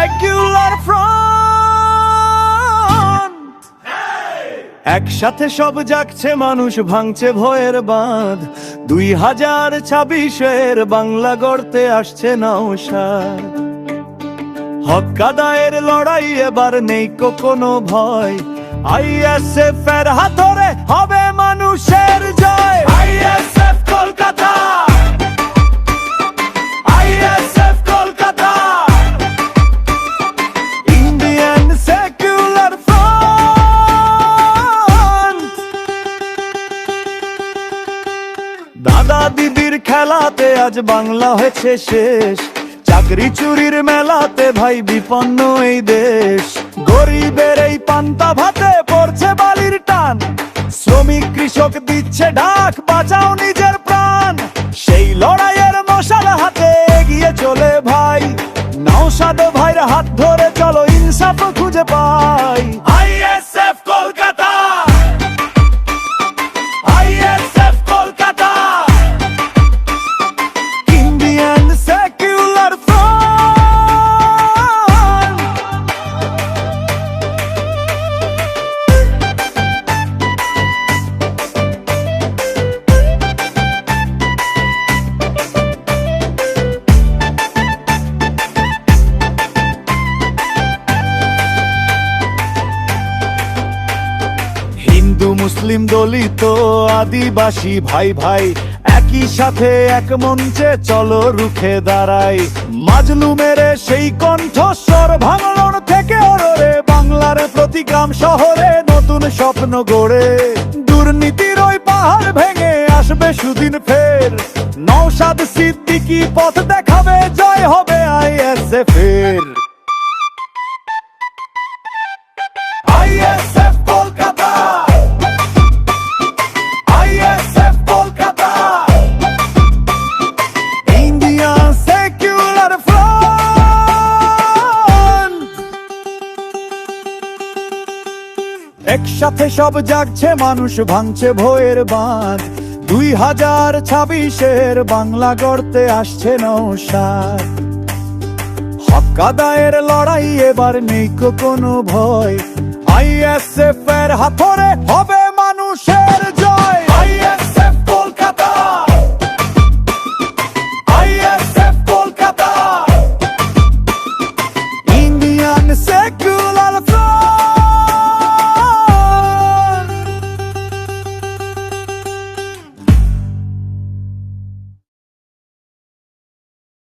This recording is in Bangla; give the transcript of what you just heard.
Secular front. একসাথে সব জাগছে, মানুষ ভাঙছে ভয়ের বাঁধ। 2026 বাংলা গড়তে আসছে নওশাদ। হক আদায়ের লড়াই এবার নেই কোনো ভয়। আইএসএফ এর হাত ধরে হবে মানুষের জয়। আইএসএফ কলকাতা, আইএসএফ কলকাতা, ইন্ডিয়ান সেকুলার ফ্রন্ট। দাদা দিদির খেলাতে আজ বাংলা হয়েছে শেষ। চাকরি চুরির মেলাতে ভাই বিপন্ন এই দেশ। গরিবের এই পান্তা ভাতে পড়ছে বালির টান। শ্রমিক কৃষক দিচ্ছে ডাক, বাঁচাও নিজের প্রাণ। সেই লড়াইয়ের মশাল হাতে এগিয়ে চলে ভাই। নওশাদ ভাইয়ের হাত ধরে চলো, ইনসাফ খুঁজে পাই। আইএসএফ কলকাতা, আইএসএফ কলকাতা, ইন্ডিয়ান সেকুলার ফ্রন্ট। হিন্দু মুসলিম দলিত আদিবাসী ভাই ভাই একই সাথে এক মঞ্চে চলো রুখে দাঁড়াই। মাজলুমের সেই কণ্ঠস্বর ভাঙন থেকে ওরে বাংলার প্রতি গ্রাম শহরে নতুন স্বপ্ন গড়ে। দুর্নীতির ওই পাহাড় ভেঙে আসবে সুদিন ফের। নওশাদ সিদ্দিকী পথ দেখাবে, জয় হবে আইএসএফ এর। ISF Kolkata, ISF Kolkata, Indian Secular front. একসাথে সব জাগছে, মানুষ ভাঙছে ভয়ের বাঁধ। 2026 বাংলা গড়তে আসছে নওশাদ। হক আদায়ের লড়াই এবার নেই কোনো ভয়। আইএসএফ এর হাত ধরে হবে